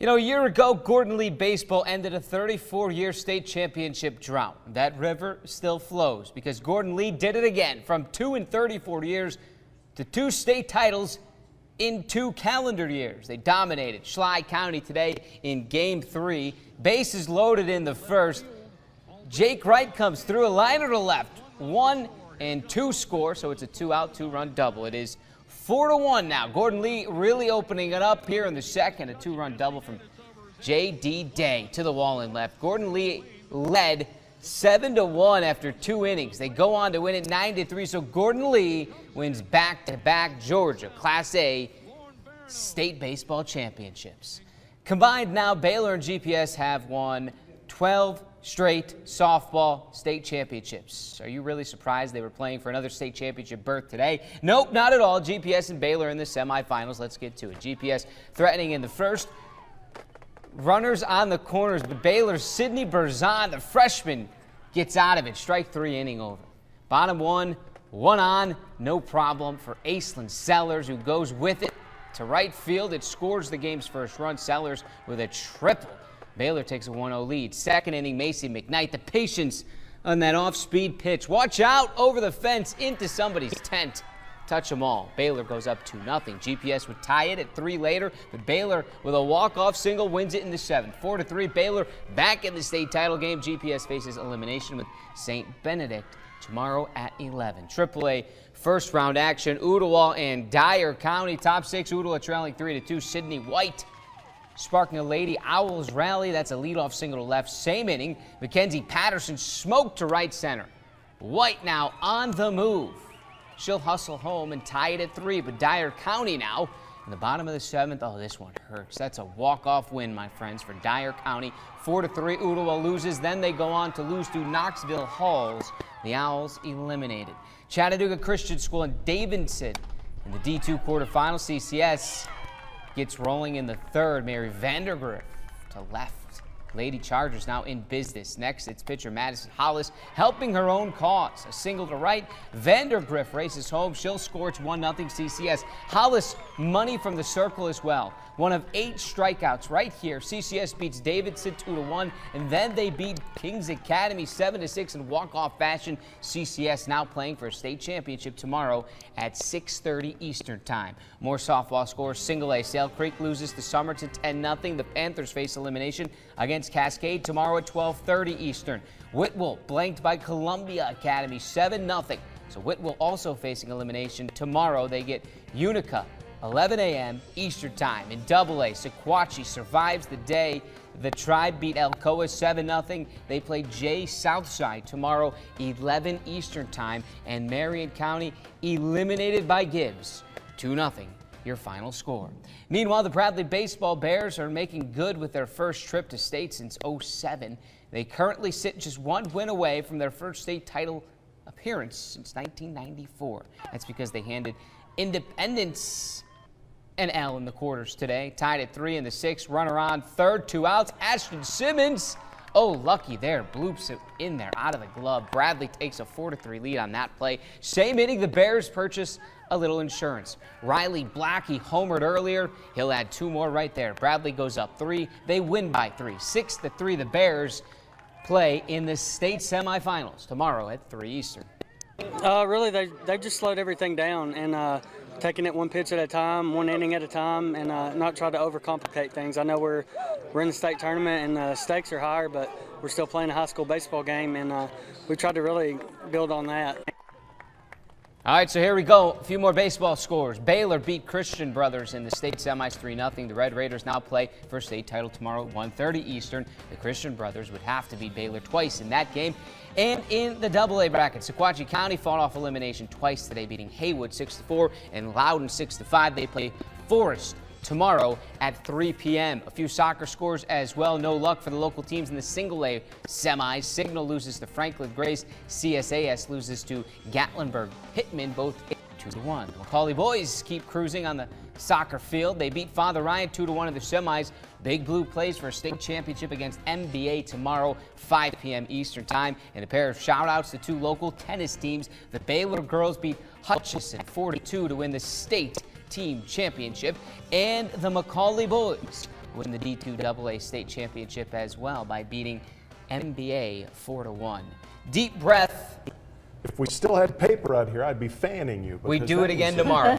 You know, a year ago, Gordon Lee baseball ended a 34-year state championship drought. That river still flows because Gordon Lee did it again, from 2 in 34 years to 2 state titles in 2 calendar years. They dominated Schley County today in Game 3. Bases loaded in the first. Jake Wright comes through, a liner to left, 1 and 2 score, so it's a 2-out, 2-run double. It is 4-1 now. Gordon Lee really opening it up here in the second. A 2-run double from J.D. Day to the wall and left. Gordon Lee led 7-1 after 2 innings. They go on to win it 9-3. So Gordon Lee wins back-to-back Georgia Class A state baseball championships. Combined now, Baylor and GPS have won 12 straight softball state championships. Are you really surprised they were playing for another state championship berth today? Nope, not at all. GPS and Baylor in the semifinals. Let's get to it. GPS threatening in the first. Runners on the corners, but Baylor's Sidney Berzon, the freshman, gets out of it. Strike 3 inning over. Bottom 1, 1 on, no problem for Aislinn Sellers, who goes with it to right field. It scores the game's first run. Sellers with a triple. Baylor takes a 1-0 lead. Second inning, Macy McKnight, the patience on that off-speed pitch. Watch out over the fence into somebody's tent. Touch them all. Baylor goes up 2-0. GPS would tie it at 3 later, but Baylor with a walk-off single wins it in the 7th. 4-3, Baylor back in the state title game. GPS faces elimination with St. Benedict tomorrow at 11. AAA first-round action. Ooltewah and Dyer County. Top 6, Ooltewah trailing 3-2. Sydney White sparking a Lady Owls rally. That's a leadoff single to left. Same inning, Mackenzie Patterson smoked to right center. White now on the move. She'll hustle home and tie it at 3, but Dyer County now in the bottom of the 7th. Oh, this one hurts. That's a walk-off win, my friends, for Dyer County. 4-3, Ooltewah loses. Then they go on to lose to Knoxville Halls. The Owls eliminated. Chattanooga Christian School and Davidson in the D2 quarterfinal. CCS gets rolling in the 3rd. Mary Vandergriff to left. Lady Chargers now in business. Next, it's pitcher Madison Hollis helping her own cause. A single to right. Vandergriff races home. She'll score. It's 1-0 CCS. Hollis money from the circle as well. One of 8 strikeouts right here. CCS beats Davidson 2-1, and then they beat Kings Academy 7-6 in walk-off fashion. CCS now playing for a state championship tomorrow at 6:30 Eastern Time. More softball scores. Single A, Sale Creek loses to Somerton 10-0. The Panthers face elimination against Cascade tomorrow at 12:30 Eastern. Whitwell blanked by Columbia Academy 7-0. So Whitwell also facing elimination tomorrow. They get Unica 11 a.m. Eastern Time. In Double-A, Sequatchie survives the day. The Tribe beat Alcoa 7-0. They play Jay Southside tomorrow, 11 Eastern Time. And Marion County eliminated by Gibbs, 2-0. Your final score. Meanwhile, the Bradley Baseball Bears are making good with their first trip to state since '07. They currently sit just 1 win away from their first state title appearance since 1994. That's because they handed Independence an L in the quarters today. Tied at 3 in the 6th. Runner on 3rd, 2 outs. Ashton Simmons. Oh, lucky there. Bloops it in there out of the glove. Bradley takes a 4-3 lead on that play. Same inning, the Bears purchase a little insurance. Riley Black, he homered earlier. He'll add 2 more right there. Bradley goes up 3. They win by 3. 6-3, the Bears play in the state semifinals tomorrow at 3 Eastern. Really, they've just slowed everything down and taking it 1 pitch at a time, 1 inning at a time, and not try to overcomplicate things. I know we're in the state tournament and the stakes are higher, but we're still playing a high school baseball game, and we tried to really build on that. All right, so here we go. A few more baseball scores. Baylor beat Christian Brothers in the state semis 3-0. The Red Raiders now play for a state title tomorrow at 1:30 Eastern. The Christian Brothers would have to beat Baylor twice in that game. And in the Double-A bracket, Sequatchie County fought off elimination twice today, beating Haywood 6-4 and Loudon 6-5. They play Forest tomorrow at 3 p.m. A few soccer scores as well. No luck for the local teams in the Single-A semis. Signal loses to Franklin Grace. CSAS loses to Gatlinburg Pittman, both 2-1. Macaulay boys keep cruising on the soccer field. They beat Father Ryan 2-1 in the semis. Big Blue plays for a state championship against MBA tomorrow, 5 p.m. Eastern Time. And a pair of shout-outs to 2 local tennis teams. The Baylor girls beat Hutchinson 4-2 to win the state team championship. And the Macaulay boys win the D2AA state championship as well by beating MBA 4-1. Deep breath. If we still had paper out here, I'd be fanning you. We because do that it again was- tomorrow.